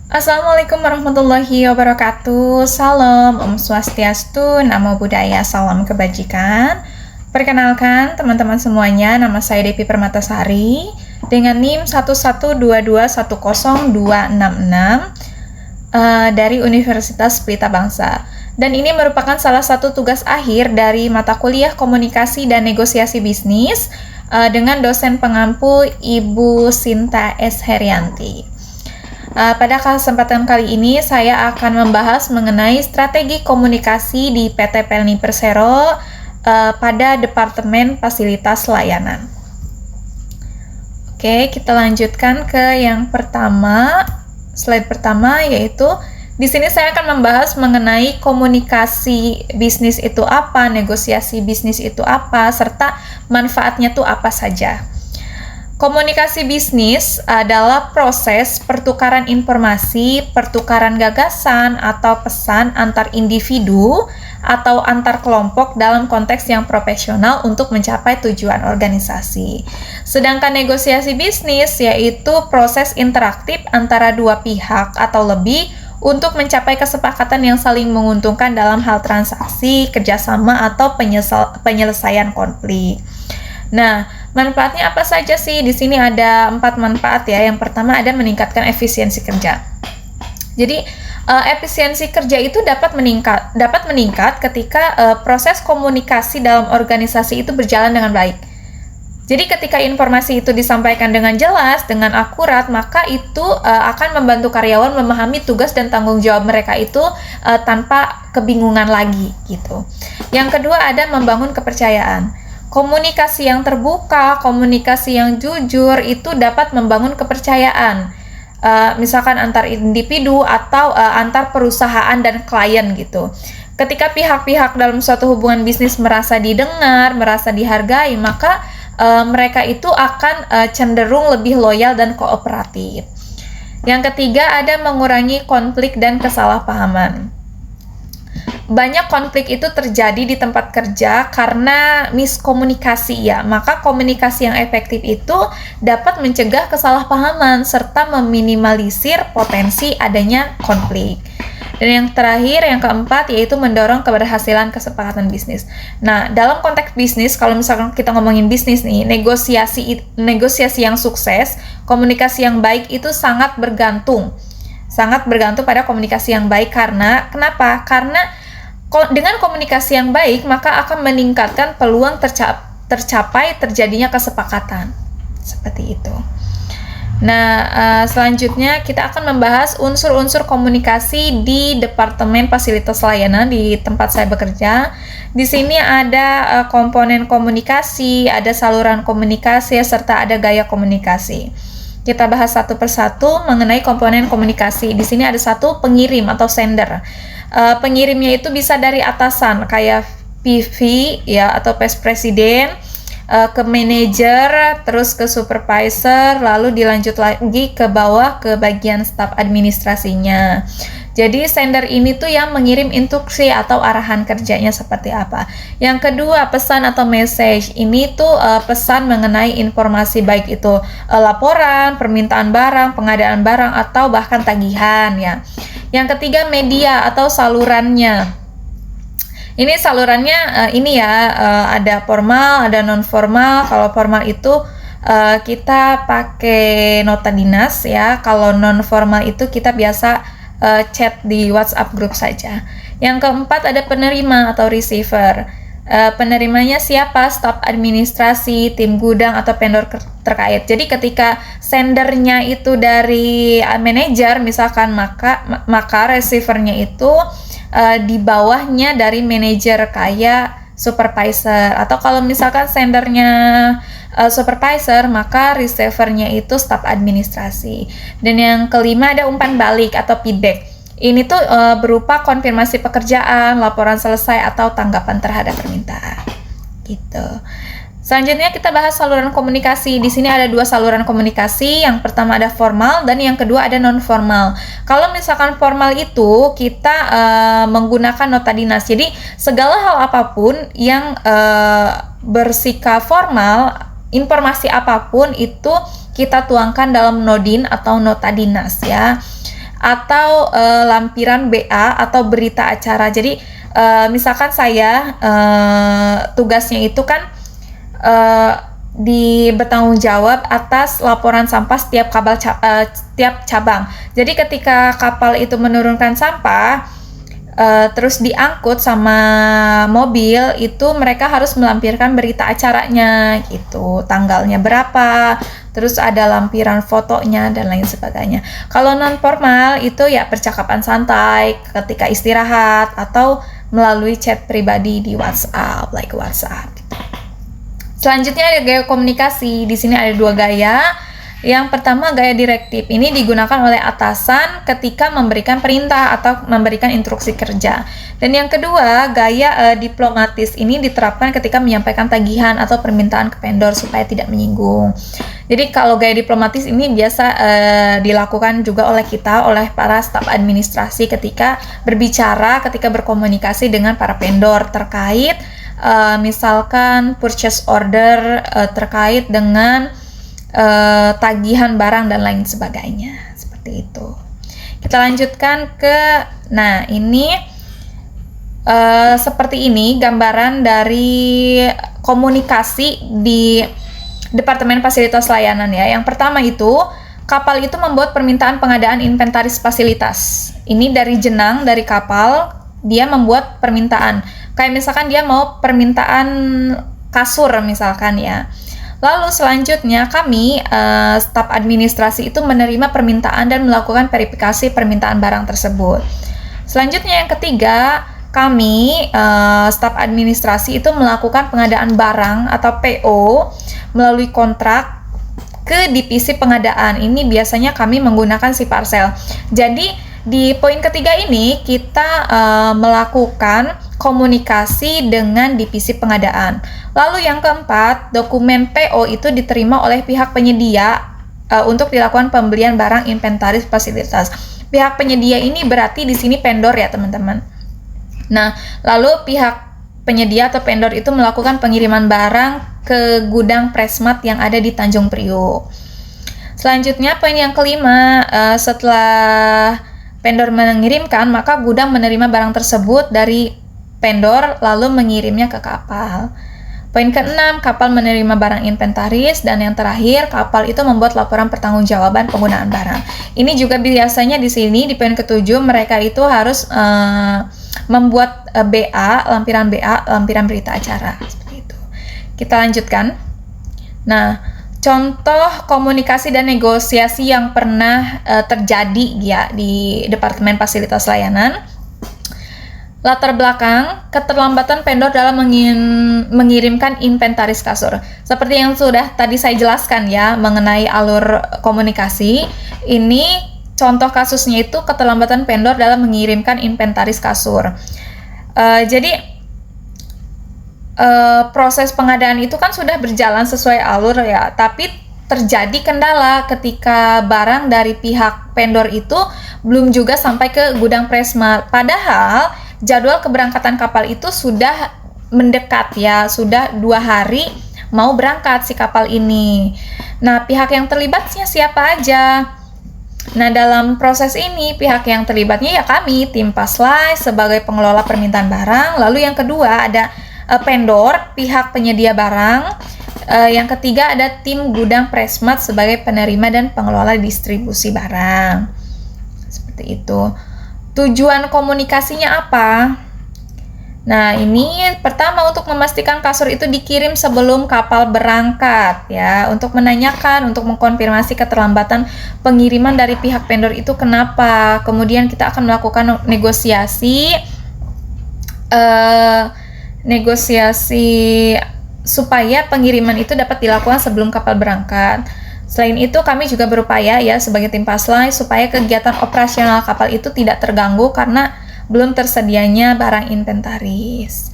Assalamualaikum warahmatullahi wabarakatuh. Salam, Om Swastiastu, Namo Buddhaya, salam kebajikan. Perkenalkan teman-teman semuanya, nama saya Devi Permatasari dengan NIM 112210266 dari Universitas Pelita Bangsa. Dan ini merupakan salah satu tugas akhir dari mata kuliah Komunikasi dan Negosiasi Bisnis dengan dosen pengampu Ibu Sinta S. Herianti. Pada kesempatan kali ini saya akan membahas mengenai strategi komunikasi di PT Pelni Persero pada Departemen Fasilitas Layanan. Oke, kita lanjutkan ke yang pertama, slide pertama, yaitu di sini saya akan membahas mengenai komunikasi bisnis itu apa, negosiasi bisnis itu apa, serta manfaatnya tuh apa saja. Komunikasi bisnis adalah proses pertukaran informasi, pertukaran gagasan, atau pesan antar individu atau antar kelompok dalam konteks yang profesional untuk mencapai tujuan organisasi. Sedangkan negosiasi bisnis yaitu proses interaktif antara dua pihak atau lebih untuk mencapai kesepakatan yang saling menguntungkan dalam hal transaksi, kerjasama, atau penyelesaian konflik. Nah, manfaatnya apa saja sih? Di sini ada 4 manfaat ya. Yang pertama ada meningkatkan efisiensi kerja. Jadi, efisiensi kerja itu dapat meningkat ketika proses komunikasi dalam organisasi itu berjalan dengan baik. Jadi, ketika informasi itu disampaikan dengan jelas, dengan akurat, maka itu akan membantu karyawan memahami tugas dan tanggung jawab mereka itu tanpa kebingungan lagi gitu. Yang kedua ada membangun kepercayaan. Komunikasi yang terbuka, komunikasi yang jujur itu dapat membangun kepercayaan, misalkan antar individu atau antar perusahaan dan klien gitu. Ketika pihak-pihak dalam suatu hubungan bisnis merasa didengar, merasa dihargai, maka mereka itu akan cenderung lebih loyal dan kooperatif. Yang ketiga ada mengurangi konflik dan kesalahpahaman. Banyak konflik itu terjadi di tempat kerja karena miskomunikasi ya. Maka komunikasi yang efektif itu dapat mencegah kesalahpahaman serta meminimalisir potensi adanya konflik. Dan yang terakhir, yang keempat, yaitu mendorong keberhasilan kesepakatan bisnis. Nah, dalam konteks bisnis, kalau misalkan kita ngomongin bisnis nih, negosiasi yang sukses, komunikasi yang baik itu sangat bergantung pada komunikasi yang baik. Kenapa? Karena dengan komunikasi yang baik, maka akan meningkatkan peluang tercapai terjadinya kesepakatan. Seperti itu. Nah, selanjutnya kita akan membahas unsur-unsur komunikasi di Departemen Fasilitas Layanan di tempat saya bekerja. Di sini ada komponen komunikasi, ada saluran komunikasi, serta ada gaya komunikasi. Kita bahas satu persatu mengenai komponen komunikasi. Di sini ada satu pengirim atau sender. Pengirimnya itu bisa dari atasan kayak PV ya atau vice president, ke manajer, terus ke supervisor, lalu dilanjut lagi ke bawah ke bagian staf administrasinya. Jadi sender ini tuh yang mengirim instruksi atau arahan kerjanya seperti apa. Yang kedua, pesan atau message. Ini tuh pesan mengenai informasi baik itu laporan, permintaan barang, pengadaan barang, atau bahkan tagihan ya. Yang ketiga, media atau salurannya. Ini salurannya ada formal, ada non formal. Kalau formal itu kita pakai nota dinas ya. Kalau non formal itu kita biasa chat di WhatsApp group saja. Yang keempat ada penerima atau receiver. Penerimanya siapa? Staf administrasi, tim gudang, atau vendor terkait. Jadi ketika sendernya itu dari manajer misalkan, maka receivernya itu di bawahnya dari manajer kayak supervisor. Atau kalau misalkan sendernya supervisor, maka receivernya itu staf administrasi. Dan yang kelima ada umpan balik atau feedback. Ini tuh berupa konfirmasi pekerjaan, laporan selesai, atau tanggapan terhadap permintaan. Gitu. Selanjutnya kita bahas saluran komunikasi. Di sini ada 2 saluran komunikasi. Yang pertama ada formal dan yang kedua ada non formal. Kalau misalkan formal itu kita menggunakan nota dinas. Jadi segala hal apapun yang bersifat formal, informasi apapun itu kita tuangkan dalam nodin atau nota dinas ya. atau lampiran BA atau berita acara. Jadi misalkan saya tugasnya itu kan bertanggung jawab atas laporan sampah setiap setiap cabang. Jadi ketika kapal itu menurunkan sampah terus diangkut sama mobil, itu mereka harus melampirkan berita acaranya gitu, tanggalnya berapa, terus ada lampiran fotonya dan lain sebagainya. Kalau non formal itu ya percakapan santai ketika istirahat atau melalui chat pribadi di WhatsApp, like WhatsApp gitu. Selanjutnya ada gaya komunikasi. Di sini ada 2 gaya. Yang pertama, gaya direktif. Ini digunakan oleh atasan ketika memberikan perintah atau memberikan instruksi kerja. Dan yang kedua, gaya diplomatis. Ini diterapkan ketika menyampaikan tagihan atau permintaan ke vendor supaya tidak menyinggung. Jadi kalau gaya diplomatis ini biasa dilakukan juga oleh kita, oleh para staf administrasi ketika berbicara, ketika berkomunikasi dengan para vendor terkait misalkan purchase order terkait dengan tagihan barang dan lain sebagainya, seperti itu. Kita lanjutkan nah ini seperti ini gambaran dari komunikasi di Departemen Fasilitas Layanan ya. Yang pertama itu, kapal itu membuat permintaan pengadaan inventaris fasilitas. Ini dari jenang dari kapal, dia membuat permintaan. Kayak misalkan dia mau permintaan kasur misalkan ya. Lalu selanjutnya kami, staf administrasi itu menerima permintaan dan melakukan verifikasi permintaan barang tersebut. Selanjutnya yang ketiga, kami, staf administrasi itu melakukan pengadaan barang atau PO melalui kontrak ke divisi pengadaan. Ini biasanya kami menggunakan si parcel. Jadi di poin ketiga ini kita melakukan komunikasi dengan divisi pengadaan. Lalu yang keempat, dokumen PO itu diterima oleh pihak penyedia untuk dilakukan pembelian barang inventaris fasilitas. Pihak penyedia ini berarti di sini vendor ya teman-teman. Nah, lalu pihak penyedia atau vendor itu melakukan pengiriman barang ke gudang Presmat yang ada di Tanjung Priok. Selanjutnya poin yang kelima, setelah vendor mengirimkan, maka gudang menerima barang tersebut dari vendor lalu mengirimnya ke kapal. Poin keenam, kapal menerima barang inventaris, dan yang terakhir, kapal itu membuat laporan pertanggungjawaban penggunaan barang. Ini juga biasanya di sini di poin ketujuh mereka itu harus membuat lampiran berita acara seperti itu. Kita lanjutkan. Nah, contoh komunikasi dan negosiasi yang pernah terjadi ya di Departemen Fasilitas Layanan. Latar belakang, keterlambatan vendor dalam mengirimkan inventaris kasur. Seperti yang sudah tadi saya jelaskan ya, mengenai alur komunikasi, ini contoh kasusnya itu keterlambatan vendor dalam mengirimkan inventaris kasur. Jadi, proses pengadaan itu kan sudah berjalan sesuai alur ya, tapi terjadi kendala ketika barang dari pihak vendor itu belum juga sampai ke gudang Presmat. Padahal jadwal keberangkatan kapal itu sudah mendekat ya, sudah 2 hari mau berangkat si kapal ini. Nah, pihak yang terlibatnya siapa aja? Nah, dalam proses ini pihak yang terlibatnya ya kami, tim Paslay sebagai pengelola permintaan barang. Lalu yang kedua ada vendor, pihak penyedia barang. Yang ketiga ada tim gudang Presmat sebagai penerima dan pengelola distribusi barang. Seperti itu. Tujuan komunikasinya apa? Nah, ini pertama untuk memastikan kasur itu dikirim sebelum kapal berangkat ya, untuk menanyakan, untuk mengkonfirmasi keterlambatan pengiriman dari pihak vendor itu kenapa. Kemudian kita akan melakukan negosiasi supaya pengiriman itu dapat dilakukan sebelum kapal berangkat. Selain itu, kami juga berupaya ya sebagai tim Paslay supaya kegiatan operasional kapal itu tidak terganggu karena belum tersedianya barang inventaris.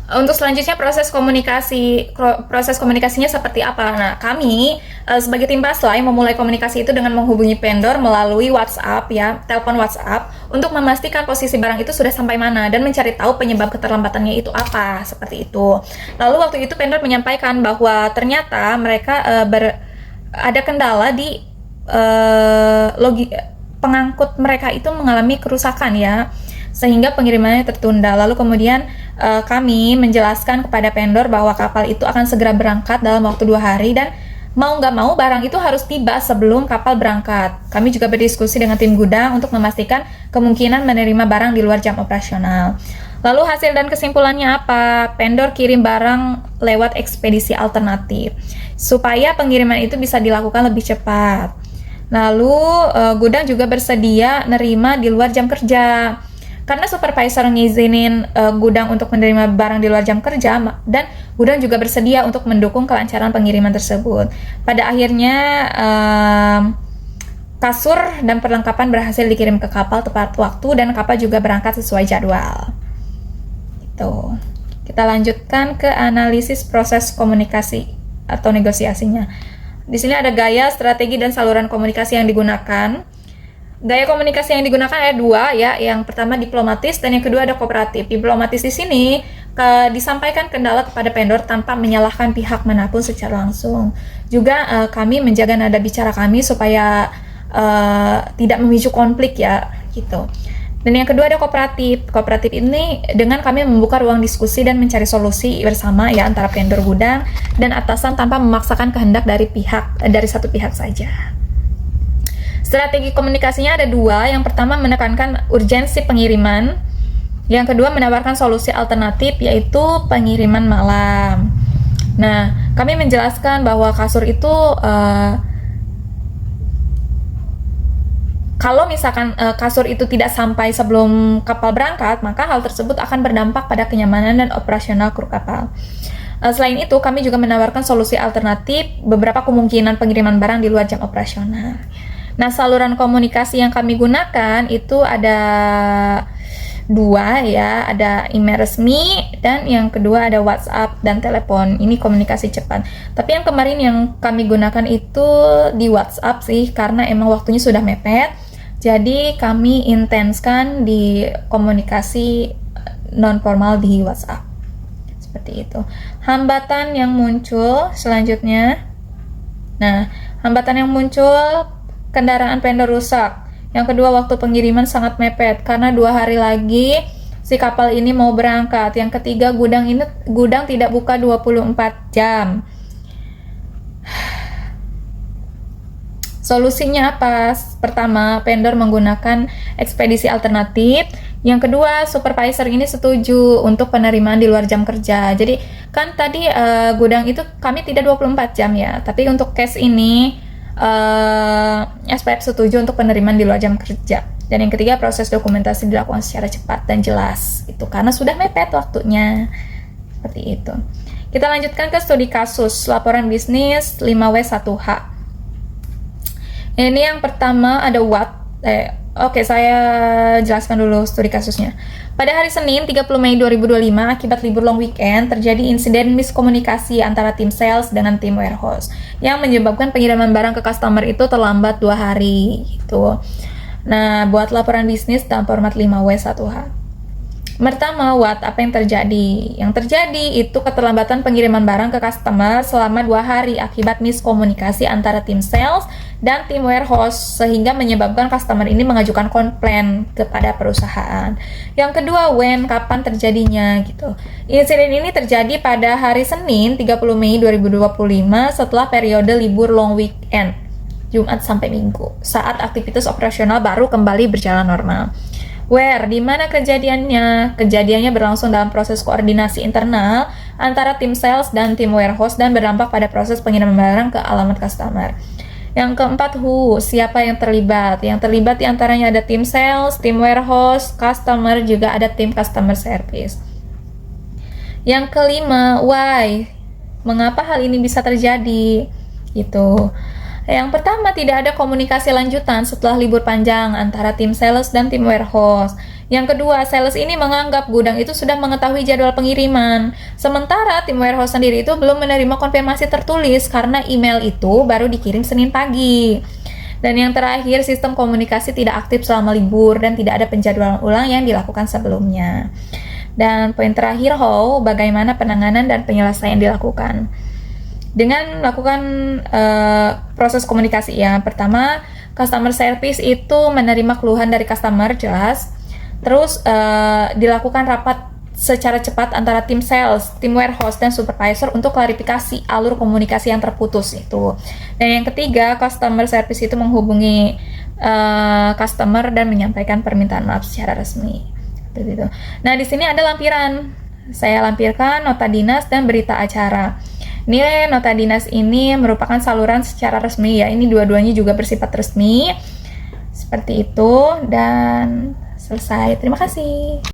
Untuk selanjutnya proses komunikasinya seperti apa? Nah, kami sebagai tim Paslay memulai komunikasi itu dengan menghubungi vendor melalui WhatsApp ya, telepon WhatsApp untuk memastikan posisi barang itu sudah sampai mana dan mencari tahu penyebab keterlambatannya itu apa, seperti itu. Lalu waktu itu vendor menyampaikan bahwa ternyata mereka ada kendala di pengangkut mereka itu mengalami kerusakan ya, sehingga pengirimannya tertunda. Lalu kemudian kami menjelaskan kepada vendor bahwa kapal itu akan segera berangkat dalam waktu 2 hari dan mau nggak mau barang itu harus tiba sebelum kapal berangkat. Kami juga berdiskusi dengan tim gudang untuk memastikan kemungkinan menerima barang di luar jam operasional. Lalu hasil dan kesimpulannya apa? Vendor kirim barang lewat ekspedisi alternatif supaya pengiriman itu bisa dilakukan lebih cepat. Lalu gudang juga bersedia nerima di luar jam kerja. Karena supervisor ngizinin gudang untuk menerima barang di luar jam kerja, dan gudang juga bersedia untuk mendukung kelancaran pengiriman tersebut. Pada akhirnya kasur dan perlengkapan berhasil dikirim ke kapal tepat waktu dan kapal juga berangkat sesuai jadwal. Itu. Kita lanjutkan ke analisis proses komunikasi atau negosiasinya. Di sini ada gaya, strategi, dan saluran komunikasi yang digunakan. Gaya komunikasi yang digunakan ada 2 ya. Yang pertama diplomatis dan yang kedua ada kooperatif. Diplomatis di sini disampaikan kendala kepada vendor tanpa menyalahkan pihak manapun secara langsung. Juga kami menjaga nada bicara kami supaya tidak memicu konflik ya, gitu. Dan yang kedua ada kooperatif. Kooperatif ini dengan kami membuka ruang diskusi dan mencari solusi bersama ya antara vendor gudang dan atasan tanpa memaksakan kehendak dari satu pihak saja. Strategi komunikasinya ada 2. Yang pertama menekankan urgensi pengiriman. Yang kedua menawarkan solusi alternatif yaitu pengiriman malam. Nah, kami menjelaskan bahwa kasur itu kalau misalkan kasur itu tidak sampai sebelum kapal berangkat, maka hal tersebut akan berdampak pada kenyamanan dan operasional kru kapal. Selain itu, kami juga menawarkan solusi alternatif beberapa kemungkinan pengiriman barang di luar jam operasional. Nah, saluran komunikasi yang kami gunakan itu ada 2 ya, ada email resmi dan yang kedua ada WhatsApp dan telepon. Ini komunikasi cepat. Tapi yang kemarin yang kami gunakan itu di WhatsApp sih, karena emang waktunya sudah mepet. Jadi kami intenskan di komunikasi non formal di WhatsApp. Seperti itu. Hambatan yang muncul selanjutnya. Nah, hambatan yang muncul, kendaraan vendor rusak. Yang kedua, waktu pengiriman sangat mepet karena 2 hari lagi si kapal ini mau berangkat. Yang ketiga, gudang tidak buka 24 jam. Solusinya apa? Pertama, vendor menggunakan ekspedisi alternatif. Yang kedua, supervisor ini setuju untuk penerimaan di luar jam kerja. Jadi kan tadi gudang itu kami tidak 24 jam ya, tapi untuk case ini SPF setuju untuk penerimaan di luar jam kerja. Dan yang ketiga, proses dokumentasi dilakukan secara cepat dan jelas. Itu karena sudah mepet waktunya. Seperti itu. Kita lanjutkan ke studi kasus laporan bisnis 5W1H. Ini yang pertama ada Oke, saya jelaskan dulu studi kasusnya. Pada hari Senin 30 Mei 2025, akibat libur long weekend, terjadi insiden miskomunikasi antara tim sales dengan tim warehouse yang menyebabkan pengiriman barang ke customer itu terlambat 2 hari gitu. Nah, buat laporan bisnis dalam format 5W1H. Pertama, apa yang terjadi? Yang terjadi itu keterlambatan pengiriman barang ke customer selama 2 hari akibat miskomunikasi antara tim sales dan tim warehouse sehingga menyebabkan customer ini mengajukan komplain kepada perusahaan. Yang kedua, kapan terjadinya gitu. Insiden ini terjadi pada hari Senin 30 Mei 2025 setelah periode libur long weekend, Jumat sampai Minggu, saat aktivitas operasional baru kembali berjalan normal. Di mana kejadiannya? Kejadiannya berlangsung dalam proses koordinasi internal antara tim sales dan tim warehouse dan berdampak pada proses pengiriman barang ke alamat customer. Yang keempat, siapa yang terlibat? Yang terlibat diantaranya ada tim sales, tim warehouse, customer, juga ada tim customer service. Yang kelima, why? Mengapa hal ini bisa terjadi? Gitu. Yang pertama, tidak ada komunikasi lanjutan setelah libur panjang antara tim sales dan tim warehouse. Yang kedua, sales ini menganggap gudang itu sudah mengetahui jadwal pengiriman. Sementara tim warehouse sendiri itu belum menerima konfirmasi tertulis karena email itu baru dikirim Senin pagi. Dan yang terakhir, sistem komunikasi tidak aktif selama libur dan tidak ada penjadwalan ulang yang dilakukan sebelumnya. Dan poin terakhir, bagaimana penanganan dan penyelesaian dilakukan? Dengan melakukan proses komunikasi. Yang pertama, Customer service itu menerima keluhan dari customer, jelas. Terus dilakukan rapat secara cepat antara tim sales, tim warehouse, dan supervisor untuk klarifikasi alur komunikasi yang terputus itu. Dan yang ketiga, customer service itu menghubungi customer dan menyampaikan permintaan maaf secara resmi. Begitu. Nah, di sini ada lampiran. Saya lampirkan nota dinas dan berita acara. Nilai nota dinas ini merupakan saluran secara resmi ya. Ini dua-duanya juga bersifat resmi. Seperti itu, dan selesai. Terima kasih.